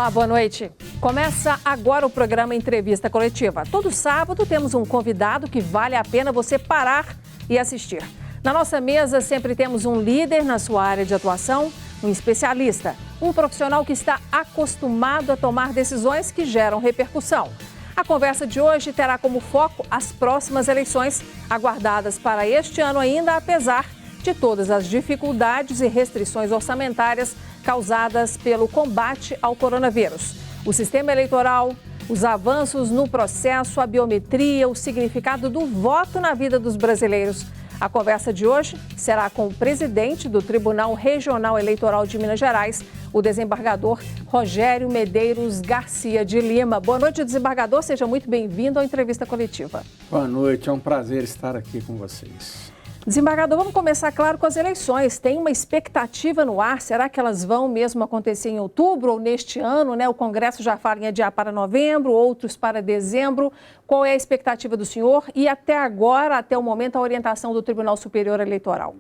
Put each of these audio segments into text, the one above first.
Olá, boa noite. Começa agora o programa Entrevista Coletiva. Todo sábado temos um convidado que vale a pena você parar e assistir. Na nossa mesa sempre temos um líder na sua área de atuação, um especialista, um profissional que está acostumado a tomar decisões que geram repercussão. A conversa de hoje terá como foco as próximas eleições, aguardadas para este ano ainda, apesar de todas as dificuldades e restrições orçamentárias causadas pelo combate ao coronavírus. O sistema eleitoral, os avanços no processo, a biometria, o significado do voto na vida dos brasileiros. A conversa de hoje será com o presidente do Tribunal Regional Eleitoral de Minas Gerais, o desembargador Rogério Medeiros Garcia de Lima. Boa noite, desembargador. Seja muito bem-vindo à entrevista coletiva. Boa noite, é um prazer estar aqui com vocês. Desembargador, vamos começar, claro, com as eleições. Tem uma expectativa no ar? Será que elas vão mesmo acontecer em outubro ou neste ano, né? O Congresso já fala em adiar para novembro, outros para dezembro. Qual é a expectativa do senhor? E até agora, até o momento, a orientação do Tribunal Superior Eleitoral?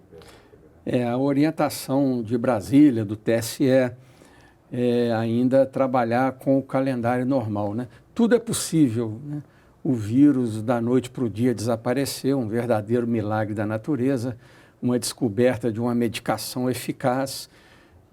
A orientação de Brasília, do TSE, é ainda trabalhar com o calendário normal, né? Tudo é possível, né? O vírus da noite para o dia desapareceu, um verdadeiro milagre da natureza, uma descoberta de uma medicação eficaz.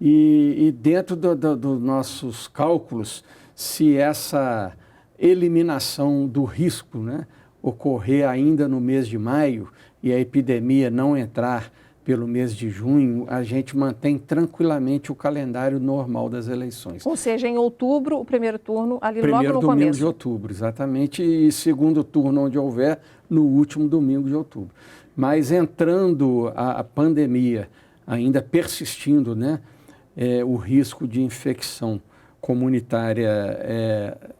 E dentro dos nossos cálculos, se essa eliminação do risco, né, ocorrer ainda no mês de maio e a epidemia não entrar pelo mês de junho, a gente mantém tranquilamente o calendário normal das eleições. Ou seja, em outubro, o primeiro turno, ali logo no Primeiro domingo começo. de outubro, exatamente, e segundo turno, onde houver, no último domingo de outubro. Mas entrando a pandemia, ainda persistindo, né, o risco de infecção comunitária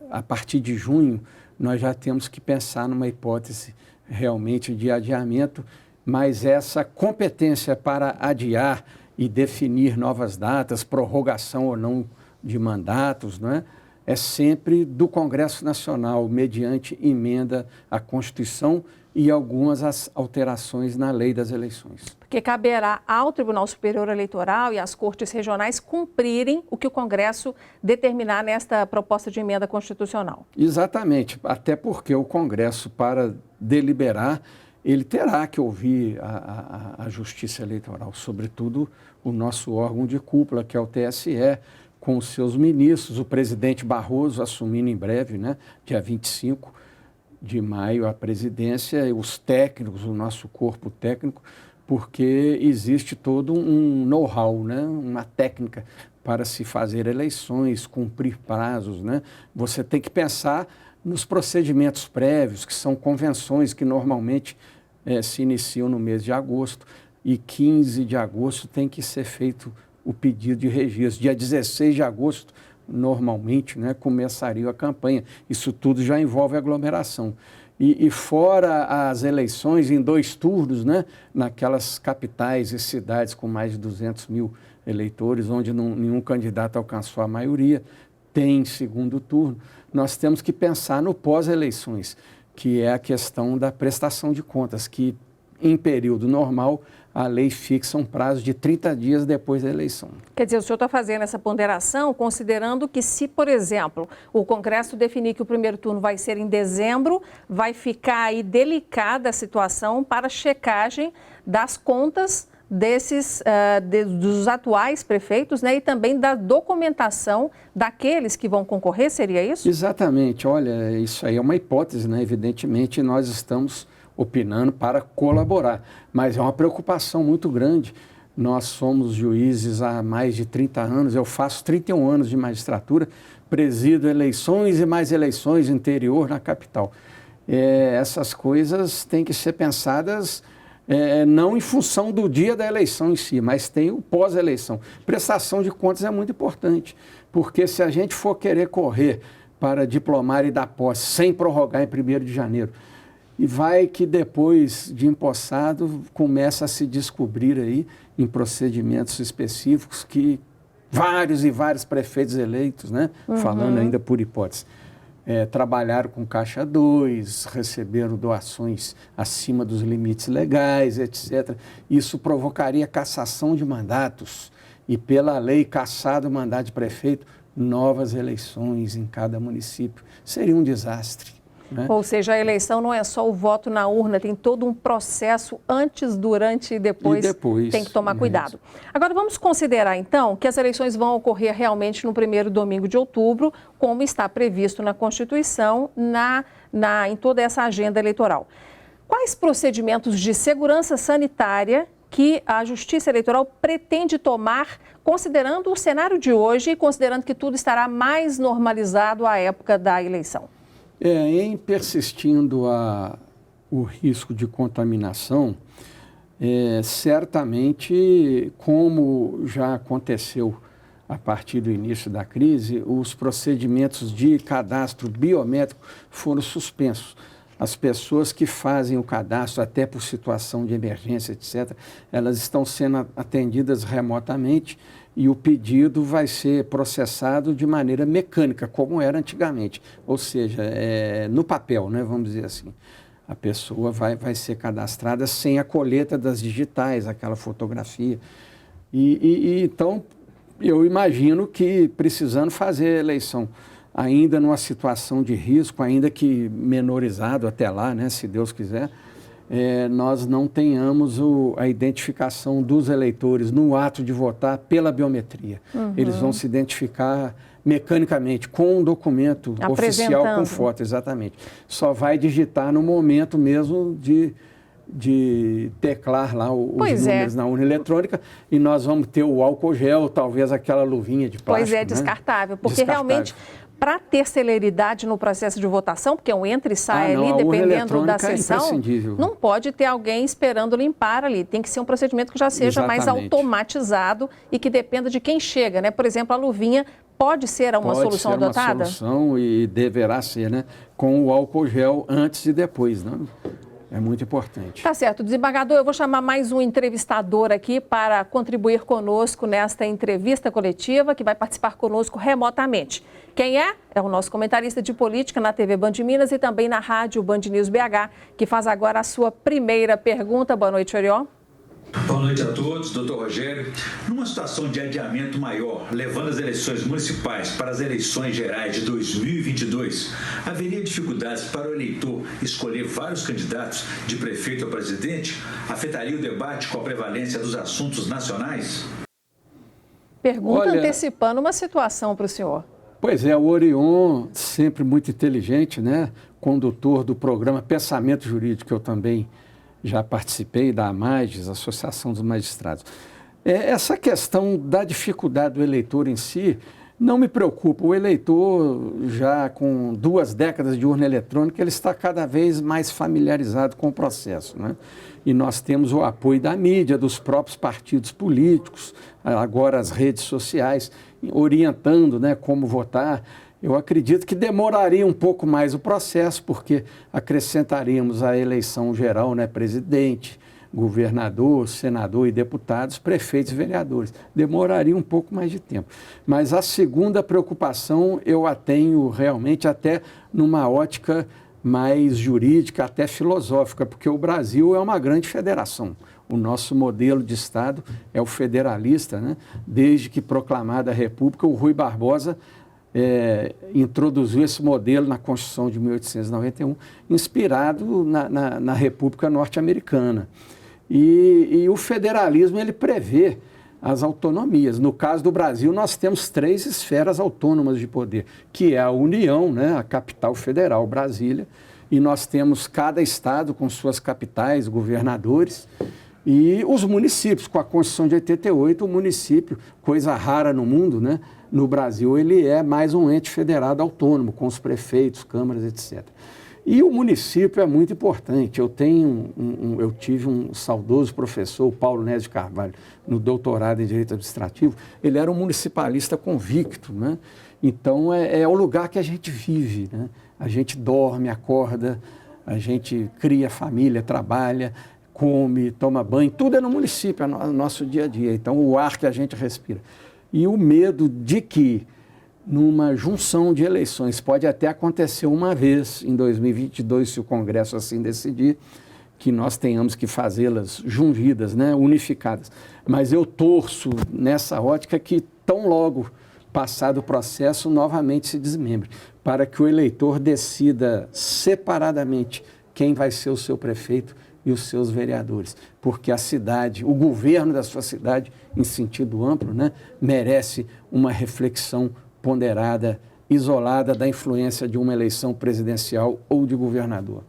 a partir de junho, nós já temos que pensar numa hipótese realmente de adiamento, mas essa competência para adiar e definir novas datas, prorrogação ou não de mandatos, não é? É sempre do Congresso Nacional, mediante emenda à Constituição e algumas alterações na lei das eleições. Porque caberá ao Tribunal Superior Eleitoral e às cortes regionais cumprirem o que o Congresso determinar nesta proposta de emenda constitucional. Exatamente, até porque o Congresso, para deliberar, ele terá que ouvir a Justiça Eleitoral, sobretudo o nosso órgão de cúpula, que é o TSE, com os seus ministros, o presidente Barroso assumindo em breve, né, dia 25 de maio, a presidência, os técnicos, o nosso corpo técnico, porque existe todo um know-how, né, uma técnica para se fazer eleições, cumprir prazos, né? Você tem que pensar nos procedimentos prévios, que são convenções que normalmente se iniciam no mês de agosto, e 15 de agosto tem que ser feito o pedido de registro. Dia 16 de agosto, normalmente, né, começaria a campanha. Isso tudo já envolve aglomeração. E fora as eleições em 2 turnos, né, naquelas capitais e cidades com mais de 200 mil eleitores, onde nenhum candidato alcançou a maioria, tem segundo turno, nós temos que pensar no pós-eleições, que é a questão da prestação de contas, que em período normal a lei fixa um prazo de 30 dias depois da eleição. Quer dizer, o senhor está fazendo essa ponderação considerando que se, por exemplo, o Congresso definir que o primeiro turno vai ser em dezembro, vai ficar aí delicada a situação para checagem das contas dos atuais prefeitos, né, e também da documentação daqueles que vão concorrer, seria isso? Exatamente, olha, isso aí é uma hipótese, né? Evidentemente nós estamos opinando para colaborar, mas é uma preocupação muito grande. Nós somos juízes há mais de 30 anos, eu faço 31 anos de magistratura, presido eleições e mais eleições interior na capital. Essas coisas têm que ser pensadas não em função do dia da eleição em si, mas tem o pós-eleição. Prestação de contas é muito importante, porque se a gente for querer correr para diplomar e dar posse sem prorrogar em 1º de janeiro, e vai que depois de empossado começa a se descobrir aí em procedimentos específicos que vários e vários prefeitos eleitos, né, falando ainda por hipótese, trabalharam com Caixa 2, receberam doações acima dos limites legais, etc. Isso provocaria cassação de mandatos e, pela lei, cassado o mandato de prefeito novas eleições em cada município. Seria um desastre, né? Ou seja, a eleição não é só o voto na urna, tem todo um processo antes, durante e depois tem que tomar cuidado. Agora vamos considerar então que as eleições vão ocorrer realmente no primeiro domingo de outubro, como está previsto na Constituição, em toda essa agenda eleitoral. Quais procedimentos de segurança sanitária que a Justiça Eleitoral pretende tomar, considerando o cenário de hoje e considerando que tudo estará mais normalizado à época da eleição? Em persistindo o risco de contaminação, certamente, como já aconteceu a partir do início da crise, os procedimentos de cadastro biométrico foram suspensos. As pessoas que fazem o cadastro, até por situação de emergência, etc., elas estão sendo atendidas remotamente e o pedido vai ser processado de maneira mecânica, como era antigamente. Ou seja, no papel, né, vamos dizer assim. A pessoa vai ser cadastrada sem a coleta das digitais, aquela fotografia. Então, eu imagino que precisando fazer a eleição ainda numa situação de risco, ainda que menorizado até lá, né, se Deus quiser, nós não tenhamos a identificação dos eleitores no ato de votar pela biometria. Eles vão se identificar mecanicamente com um documento oficial com foto, exatamente. Só vai digitar no momento mesmo de teclar lá os números na urna eletrônica e nós vamos ter o álcool gel, talvez aquela luvinha de plástico. Pois é, descartável, né? Porque realmente, para ter celeridade no processo de votação, porque é um entra e sai ali, dependendo da sessão, não pode ter alguém esperando limpar ali. Tem que ser um procedimento que já seja mais automatizado e que dependa de quem chega, né? Por exemplo, a luvinha pode ser uma solução adotada? Pode ser uma solução e deverá ser, né? Com o álcool gel antes e depois, né? É muito importante. Tá certo. Desembargador, eu vou chamar mais um entrevistador aqui para contribuir conosco nesta entrevista coletiva, que vai participar conosco remotamente. Quem é? É o nosso comentarista de política na TV Band Minas e também na rádio Band News BH, que faz agora a sua primeira pergunta. Boa noite, Oriol. Boa noite a todos, doutor Rogério. Numa situação de adiamento maior, levando as eleições municipais para as eleições gerais de 2022, haveria dificuldades para o eleitor escolher vários candidatos de prefeito a presidente? Afetaria o debate com a prevalência dos assuntos nacionais? Pergunta antecipando uma situação para o senhor. Pois é, o Orion, sempre muito inteligente, né? Condutor do programa Pensamento Jurídico, que eu também já participei da AMAGES, Associação dos Magistrados. Essa questão da dificuldade do eleitor em si não me preocupa. O eleitor, já com 2 décadas de urna eletrônica, ele está cada vez mais familiarizado com o processo, né? E nós temos o apoio da mídia, dos próprios partidos políticos, agora as redes sociais, orientando, né, como votar. Eu acredito que demoraria um pouco mais o processo, porque acrescentaríamos a eleição geral, né, presidente, governador, senador e deputados, prefeitos e vereadores. Demoraria um pouco mais de tempo. Mas a segunda preocupação eu a tenho realmente até numa ótica mais jurídica, até filosófica, porque o Brasil é uma grande federação. O nosso modelo de Estado é o federalista, né? Desde que proclamada a República, o Rui Barbosa introduziu esse modelo na Constituição de 1891, inspirado na República Norte-Americana. E o federalismo, ele prevê as autonomias. No caso do Brasil, nós temos 3 esferas autônomas de poder, que é a União, né, a capital federal, Brasília, e nós temos cada estado com suas capitais, governadores, e os municípios. Com a Constituição de 88, o município, coisa rara no mundo, né, no Brasil, ele é mais um ente federado autônomo, com os prefeitos, câmaras, etc. E o município é muito importante. Eu tive um saudoso professor, o Paulo Nézio de Carvalho, no doutorado em Direito Administrativo. Ele era um municipalista convicto, né? Então, é o lugar que a gente vive, né? A gente dorme, acorda, a gente cria família, trabalha, come, toma banho, tudo é no município, é no nosso dia a dia. Então, o ar que a gente respira. E o medo de que, numa junção de eleições, pode até acontecer uma vez em 2022, se o Congresso assim decidir, que nós tenhamos que fazê-las jungidas, né, unificadas. Mas eu torço nessa ótica que tão logo passado o processo, novamente se desmembre, para que o eleitor decida separadamente quem vai ser o seu prefeito e os seus vereadores, porque a cidade, o governo da sua cidade, em sentido amplo, né, merece uma reflexão ponderada, isolada da influência de uma eleição presidencial ou de governador.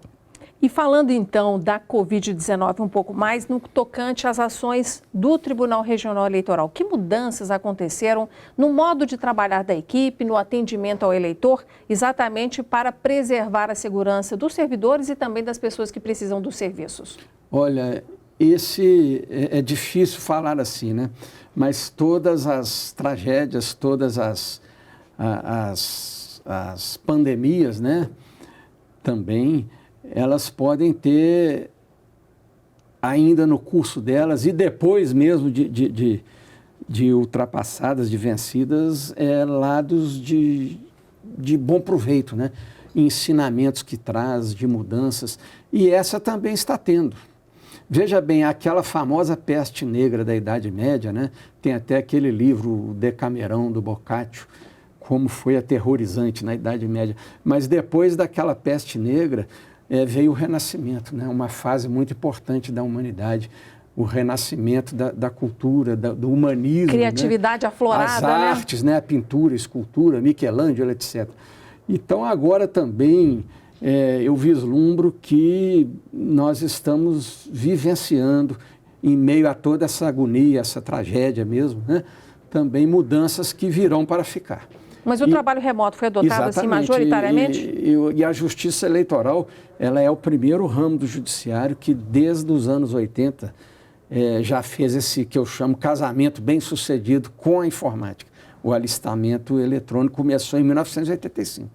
E falando então da Covid-19 um pouco mais, no tocante às ações do Tribunal Regional Eleitoral, que mudanças aconteceram no modo de trabalhar da equipe, no atendimento ao eleitor, exatamente para preservar a segurança dos servidores e também das pessoas que precisam dos serviços? Olha, é difícil falar assim, né? Mas todas as tragédias, todas as pandemias, né? Também elas podem ter, ainda no curso delas, e depois mesmo de ultrapassadas, de vencidas, lados de bom proveito, né? Ensinamentos que traz, de mudanças, e essa também está tendo. Veja bem, aquela famosa peste negra da Idade Média, né? Tem até aquele livro, o Decamerão, do Boccaccio, como foi aterrorizante na Idade Média. Mas depois daquela peste negra, veio o Renascimento, né? Uma fase muito importante da humanidade, o renascimento da cultura, do humanismo. Criatividade, né? Aflorada, as artes, né? A pintura, a escultura, Michelangelo, etc. Então, agora também eu vislumbro que nós estamos vivenciando, em meio a toda essa agonia, essa tragédia mesmo, né? Também mudanças que virão para ficar. Mas o trabalho remoto foi adotado assim majoritariamente? E a justiça eleitoral, ela é o primeiro ramo do judiciário que desde os anos 80 já fez esse que eu chamo casamento bem sucedido com a informática. O alistamento eletrônico começou em 1985,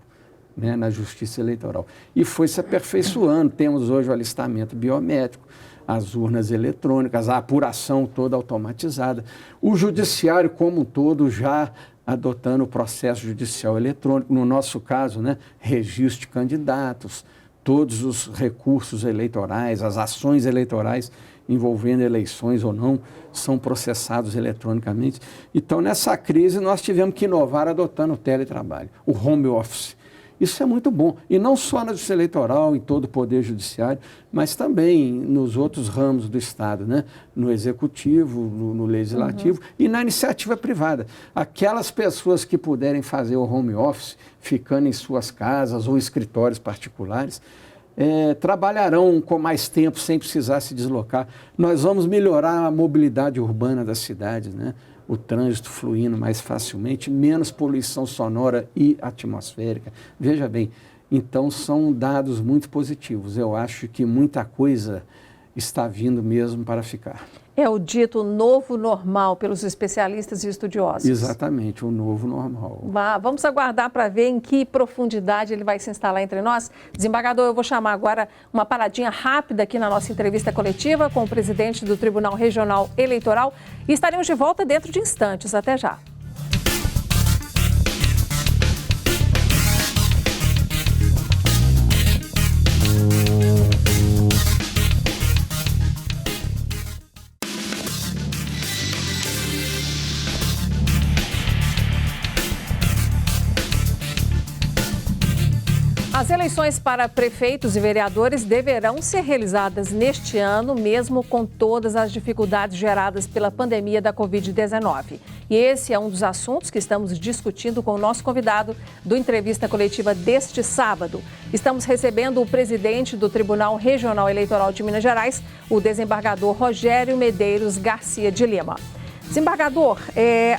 né, na justiça eleitoral. E foi se aperfeiçoando. Temos hoje o alistamento biométrico, as urnas eletrônicas, a apuração toda automatizada. O judiciário como um todo já adotando o processo judicial eletrônico, no nosso caso, né, registro de candidatos, todos os recursos eleitorais, as ações eleitorais envolvendo eleições ou não, são processados eletronicamente. Então, nessa crise, nós tivemos que inovar adotando o teletrabalho, o home office. Isso é muito bom, e não só na justiça eleitoral, em todo o poder judiciário, mas também nos outros ramos do Estado, né? No executivo, no legislativo e na iniciativa privada. Aquelas pessoas que puderem fazer o home office, ficando em suas casas ou escritórios particulares, trabalharão com mais tempo, sem precisar se deslocar. Nós vamos melhorar a mobilidade urbana das cidades, né? O trânsito fluindo mais facilmente, menos poluição sonora e atmosférica. Veja bem, então são dados muito positivos. Eu acho que muita coisa está vindo mesmo para ficar. É o dito novo normal pelos especialistas e estudiosos. Exatamente, o novo normal. Vamos aguardar para ver em que profundidade ele vai se instalar entre nós. Desembargador, eu vou chamar agora uma paradinha rápida aqui na nossa entrevista coletiva com o presidente do Tribunal Regional Eleitoral e estaremos de volta dentro de instantes. Até já. As eleições para prefeitos e vereadores deverão ser realizadas neste ano, mesmo com todas as dificuldades geradas pela pandemia da Covid-19. E esse é um dos assuntos que estamos discutindo com o nosso convidado do Entrevista Coletiva deste sábado. Estamos recebendo o presidente do Tribunal Regional Eleitoral de Minas Gerais, o desembargador Rogério Medeiros Garcia de Lima. Desembargador,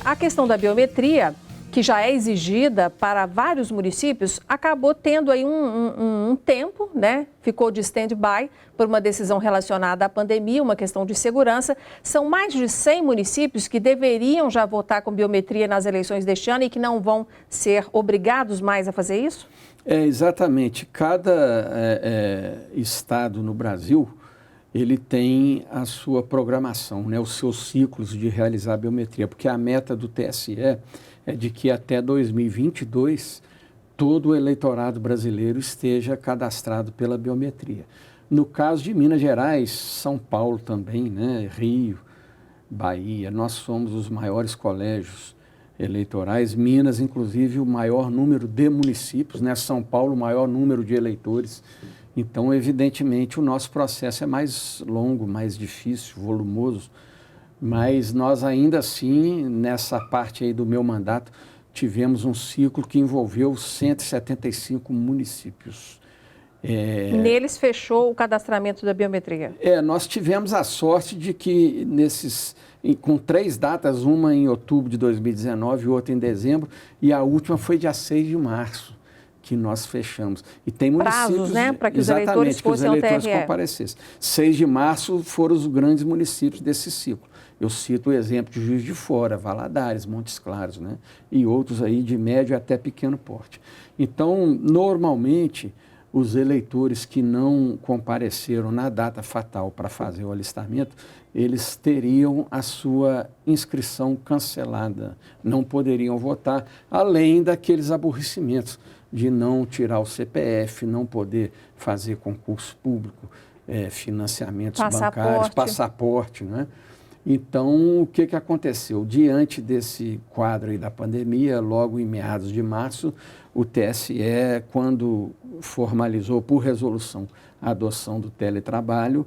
a questão da biometria, que já é exigida para vários municípios, acabou tendo aí um tempo, né? Ficou de stand-by por uma decisão relacionada à pandemia, uma questão de segurança. São mais de 100 municípios que deveriam já votar com biometria nas eleições deste ano e que não vão ser obrigados mais a fazer isso? Exatamente. Cada estado no Brasil, ele tem a sua programação, né? Os seus ciclos de realizar a biometria, porque a meta do TSE é de que até 2022 todo o eleitorado brasileiro esteja cadastrado pela biometria. No caso de Minas Gerais, São Paulo também, né? Rio, Bahia, nós somos os maiores colégios eleitorais. Minas, inclusive, o maior número de municípios, né? São Paulo, o maior número de eleitores. Então, evidentemente, o nosso processo é mais longo, mais difícil, volumoso, mas nós ainda assim, nessa parte aí do meu mandato, tivemos um ciclo que envolveu 175 municípios. Neles fechou o cadastramento da biometria? Nós tivemos a sorte de que com 3 datas, uma em outubro de 2019 e outra em dezembro, e a última foi dia 6 de março. Que nós fechamos. E tem municípios... Prazos, né? Para que os eleitores fossem ao TRE. Comparecessem. 6 de março foram os grandes municípios desse ciclo. Eu cito o exemplo de Juiz de Fora, Valadares, Montes Claros, né? E outros aí de médio até pequeno porte. Então, normalmente, os eleitores que não compareceram na data fatal para fazer o alistamento, eles teriam a sua inscrição cancelada, não poderiam votar, além daqueles aborrecimentos de não tirar o CPF, não poder fazer concurso público, financiamentos bancários, passaporte, né? Então, o que aconteceu? Diante desse quadro aí da pandemia, logo em meados de março, o TSE, quando formalizou por resolução a adoção do teletrabalho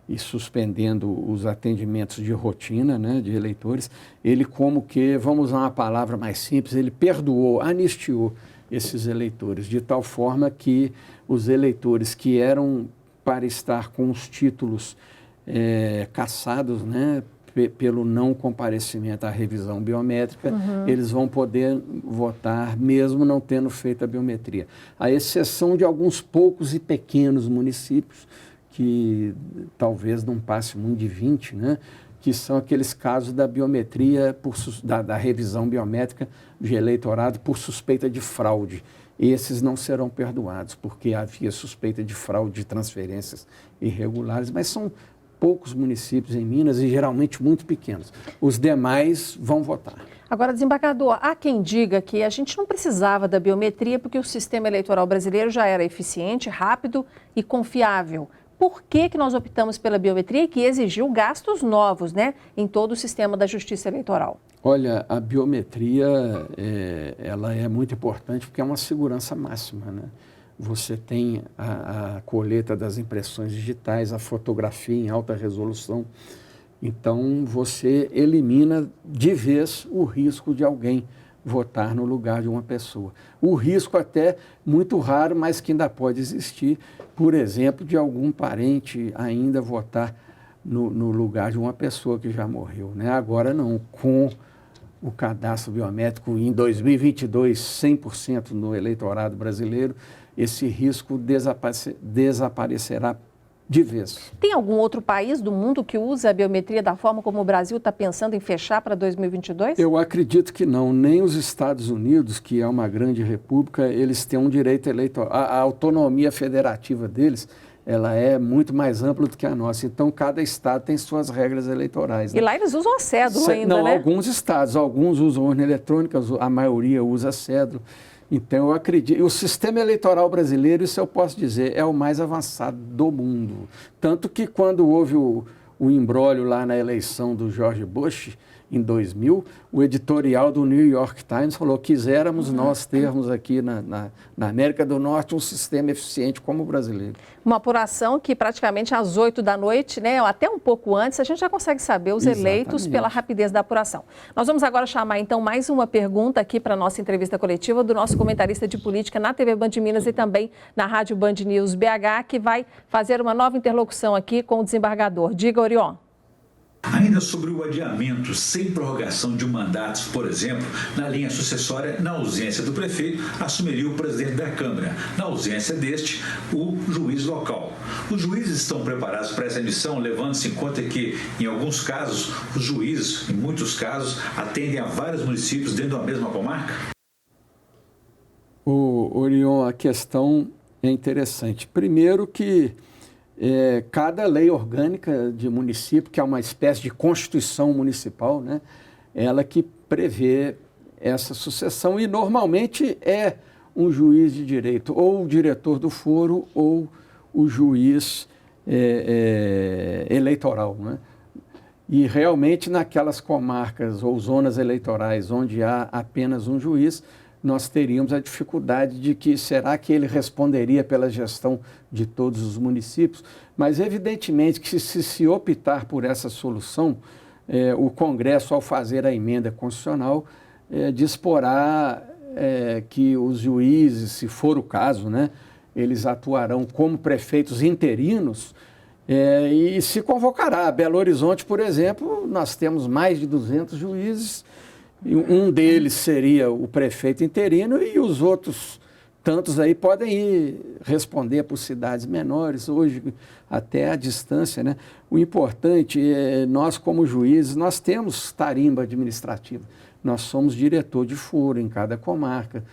e suspendendo os atendimentos de rotina, né, de eleitores, ele vamos usar uma palavra mais simples, ele perdoou, anistiou esses eleitores, de tal forma que os eleitores que eram para estar com os títulos cassados, né, pelo não comparecimento à revisão biométrica, eles vão poder votar mesmo não tendo feito a biometria. À exceção de alguns poucos e pequenos municípios, que talvez não passe muito de 20, né, que são aqueles casos da biometria, da revisão biométrica de eleitorado por suspeita de fraude. Esses não serão perdoados, porque havia suspeita de fraude de transferências irregulares, mas são poucos municípios em Minas e geralmente muito pequenos. Os demais vão votar. Agora, desembargador, há quem diga que a gente não precisava da biometria porque o sistema eleitoral brasileiro já era eficiente, rápido e confiável. Por que nós optamos pela biometria que exigiu gastos novos, né, em todo o sistema da Justiça Eleitoral? Olha, a biometria ela é muito importante porque é uma segurança máxima, né? Você tem a coleta das impressões digitais, a fotografia em alta resolução. Então, você elimina de vez o risco de alguém votar no lugar de uma pessoa. O risco até muito raro, mas que ainda pode existir, por exemplo, de algum parente ainda votar no lugar de uma pessoa que já morreu, né? Agora não, com o cadastro biométrico em 2022, 100% no eleitorado brasileiro, esse risco desaparecerá de vez. Tem algum outro país do mundo que usa a biometria da forma como o Brasil está pensando em fechar para 2022? Eu acredito que não. Nem os Estados Unidos, que é uma grande república, eles têm um direito eleitoral. A autonomia federativa deles, ela é muito mais ampla do que a nossa. Então, cada estado tem suas regras eleitorais, né? E lá eles usam a cédula ainda, não, né? Alguns estados, alguns usam urna eletrônica, a maioria usa cédula. Então, eu acredito, o sistema eleitoral brasileiro, isso eu posso dizer, é o mais avançado do mundo. Tanto que quando houve o imbróglio lá na eleição do George Bush, em 2000, o editorial do New York Times falou que quiséramos nós termos aqui na América do Norte um sistema eficiente como o brasileiro. Uma apuração que praticamente às 8 da noite, né, ou até um pouco antes, a gente já consegue saber os eleitos pela rapidez da apuração. Nós vamos agora chamar então mais uma pergunta aqui para a nossa entrevista coletiva do nosso comentarista de política na TV Band Minas e também na Rádio Band News BH, que vai fazer uma nova interlocução aqui com o desembargador. Diga, Orion. Ainda sobre o adiamento sem prorrogação de mandatos, por exemplo, na linha sucessória, na ausência do prefeito, assumiria o presidente da Câmara. Na ausência deste, o juiz local. Os juízes estão preparados para essa missão, levando-se em conta que, em alguns casos, os juízes, em muitos casos, atendem a vários municípios dentro da mesma comarca? Orion, a questão é interessante. Primeiro que cada lei orgânica de município, que é uma espécie de constituição municipal, né, ela que prevê essa sucessão e normalmente é um juiz de direito, ou o diretor do foro, ou o juiz eleitoral, né? E realmente naquelas comarcas ou zonas eleitorais onde há apenas um juiz, nós teríamos a dificuldade de que será que ele responderia pela gestão de todos os municípios? Mas evidentemente que se optar por essa solução, o Congresso, ao fazer a emenda constitucional, disporá que os juízes, se for o caso, né, eles atuarão como prefeitos interinos e se convocará. Belo Horizonte, por exemplo, nós temos mais de 200 juízes. Um deles seria o prefeito interino e os outros tantos aí podem ir responder por cidades menores, hoje até à distância, né? O importante é, nós como juízes, nós temos tarimba administrativa, nós somos diretor de foro em cada comarca,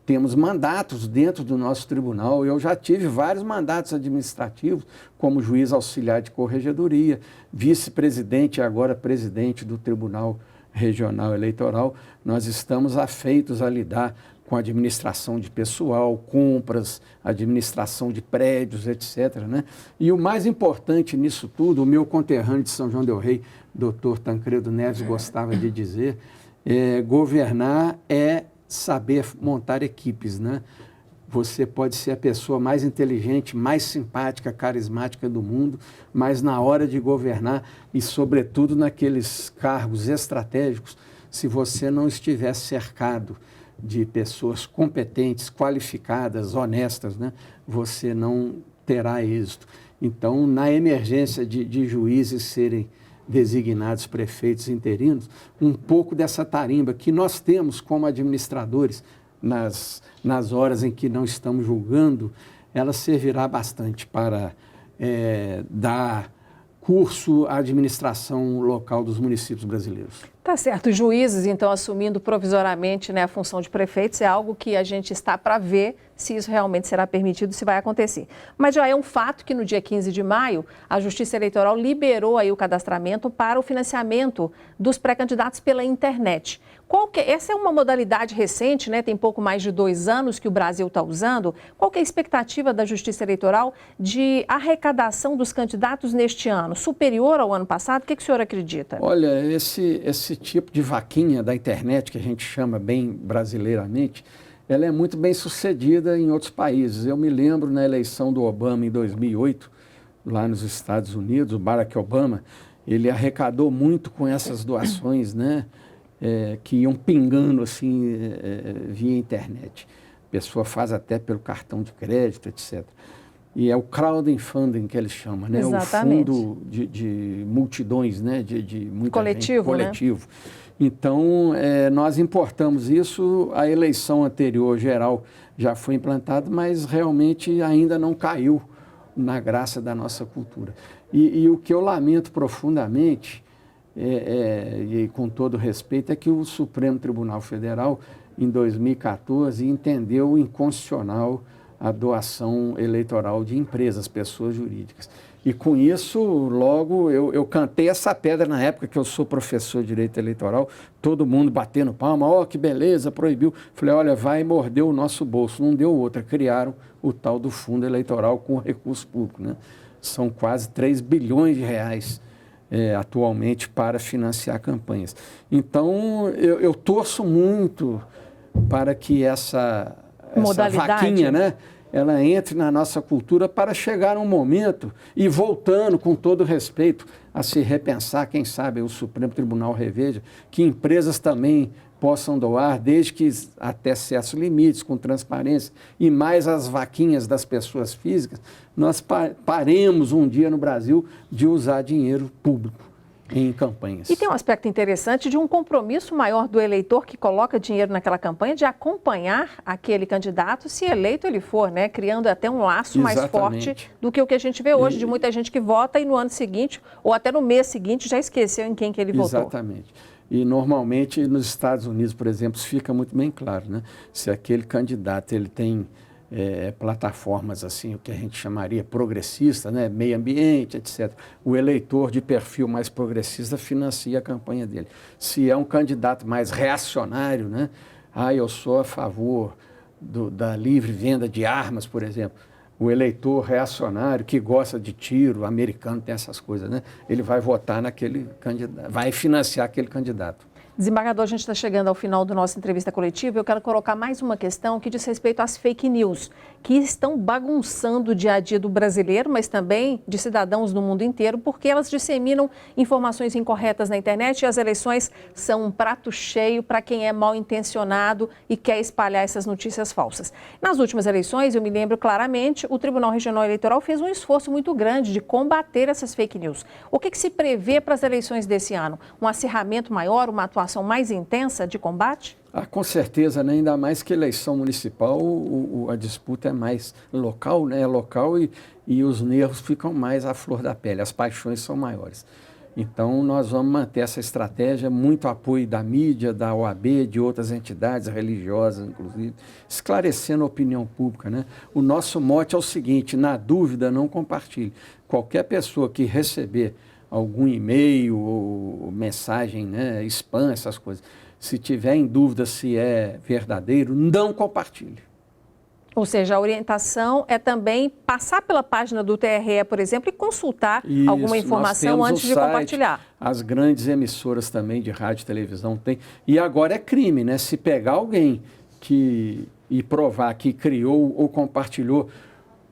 temos mandatos dentro do nosso tribunal. Eu já tive vários mandatos administrativos, como juiz auxiliar de corregedoria, vice-presidente e agora presidente do Tribunal Regional Eleitoral. Nós estamos afeitos a lidar com administração de pessoal, compras, administração de prédios, etc., né? E o mais importante nisso tudo, o meu conterrâneo de São João del Rei, doutor Tancredo Neves, gostava de dizer, governar é saber montar equipes, né? Você pode ser a pessoa mais inteligente, mais simpática, carismática do mundo, mas na hora de governar e, sobretudo, naqueles cargos estratégicos, se você não estiver cercado de pessoas competentes, qualificadas, honestas, né? Você não terá êxito. Então, na emergência de juízes serem designados prefeitos interinos, um pouco dessa tarimba que nós temos como administradores nas horas em que não estamos julgando, ela servirá bastante para dar curso à administração local dos municípios brasileiros. Tá certo. Os juízes, então, assumindo provisoriamente, né, a função de prefeitos, é algo que a gente está para ver se isso realmente será permitido, se vai acontecer. Mas já é um fato que no dia 15 de maio, a Justiça Eleitoral liberou aí o cadastramento para o financiamento dos pré-candidatos pela internet. Essa é uma modalidade recente, né? Tem pouco mais de 2 anos que o Brasil está usando. Qual que é a expectativa da Justiça Eleitoral de arrecadação dos candidatos neste ano? Superior ao ano passado? O que o senhor acredita? Olha, esse tipo de vaquinha da internet, que a gente chama bem brasileiramente, ela é muito bem sucedida em outros países. Eu me lembro na eleição do Obama em 2008, lá nos Estados Unidos, o Barack Obama, ele arrecadou muito com essas doações, né? Que iam pingando assim via internet. A pessoa faz até pelo cartão de crédito, etc. E é o crowdfunding que eles chamam, né? Exatamente. O fundo de multidões, né? De muita coletivo, gente, coletivo. Né? Então, nós importamos isso, a eleição anterior geral já foi implantada, mas realmente ainda não caiu na graça da nossa cultura. E o que eu lamento profundamente, e com todo respeito, é que o Supremo Tribunal Federal, em 2014, entendeu inconstitucional a doação eleitoral de empresas, pessoas jurídicas. E com isso, logo, eu cantei essa pedra na época que eu sou professor de direito eleitoral, todo mundo batendo palma, que beleza, proibiu. Falei, olha, vai morder o nosso bolso. Não deu outra, criaram o tal do fundo eleitoral com recurso público, né? São quase 3 bilhões de reais atualmente para financiar campanhas. Então, eu torço muito para que essa vaquinha, né, ela entre na nossa cultura para chegar um momento e voltando com todo respeito a se repensar, quem sabe o Supremo Tribunal reveja, que empresas também possam doar, desde que até certos limites, com transparência, e mais as vaquinhas das pessoas físicas, nós paremos um dia no Brasil de usar dinheiro público em campanhas. E tem um aspecto interessante de um compromisso maior do eleitor que coloca dinheiro naquela campanha de acompanhar aquele candidato, se eleito ele for, né? Criando até um laço mais forte do que o que a gente vê hoje, de muita gente que vota e no ano seguinte, ou até no mês seguinte, já esqueceu em quem que ele votou. Exatamente. E normalmente nos Estados Unidos, por exemplo, isso fica muito bem claro, né? Se aquele candidato ele tem plataformas assim, o que a gente chamaria progressista, né? Meio ambiente, etc. O eleitor de perfil mais progressista financia a campanha dele. Se é um candidato mais reacionário, né? Eu sou a favor da livre venda de armas, por exemplo. o eleitor reacionário que gosta de tiro, americano tem essas coisas, né? Ele vai votar naquele candidato, vai financiar aquele candidato. Desembargador, a gente está chegando ao final da nossa entrevista coletiva. Eu quero colocar mais uma questão que diz respeito às fake news, que estão bagunçando o dia a dia do brasileiro, mas também de cidadãos do mundo inteiro, porque elas disseminam informações incorretas na internet e as eleições são um prato cheio para quem é mal intencionado e quer espalhar essas notícias falsas. Nas últimas eleições, eu me lembro claramente, o Tribunal Regional Eleitoral fez um esforço muito grande de combater essas fake news. O que se prevê para as eleições desse ano? Um acirramento maior, uma atuação mais intensa de combate? Com certeza, né? Ainda mais que eleição municipal, a disputa é mais local, né? É local e os nervos ficam mais à flor da pele, as paixões são maiores. Então, nós vamos manter essa estratégia, muito apoio da mídia, da OAB, de outras entidades religiosas, inclusive, esclarecendo a opinião pública, né? O nosso mote é o seguinte: na dúvida, não compartilhe. Qualquer pessoa que receber algum e-mail ou mensagem, né, spam, essas coisas, se tiver em dúvida se é verdadeiro, não compartilhe. Ou seja, a orientação é também passar pela página do TRE, por exemplo, e consultar alguma informação antes de compartilhar. As grandes emissoras também de rádio e televisão têm. E agora é crime, né? Se pegar alguém e provar que criou ou compartilhou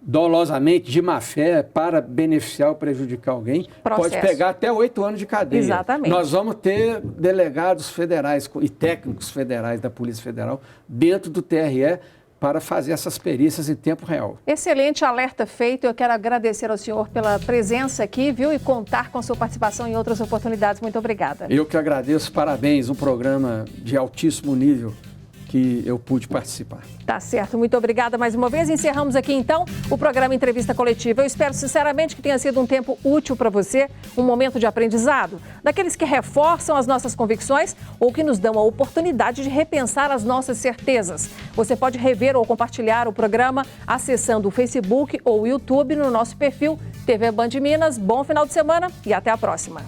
dolosamente, de má fé, para beneficiar ou prejudicar alguém, pode pegar até 8 anos de cadeia. Exatamente. Nós vamos ter delegados federais e técnicos federais da Polícia Federal dentro do TRE para fazer essas perícias em tempo real. Excelente alerta feito. Eu quero agradecer ao senhor pela presença aqui, viu? E contar com a sua participação em outras oportunidades. Muito obrigada. Eu que agradeço. Parabéns. Um programa de altíssimo nível que eu pude participar. Tá certo, muito obrigada mais uma vez. Encerramos aqui então o programa Entrevista Coletiva. Eu espero sinceramente que tenha sido um tempo útil para você, um momento de aprendizado, daqueles que reforçam as nossas convicções ou que nos dão a oportunidade de repensar as nossas certezas. Você pode rever ou compartilhar o programa acessando o Facebook ou o YouTube no nosso perfil TV Band Minas. Bom final de semana e até a próxima.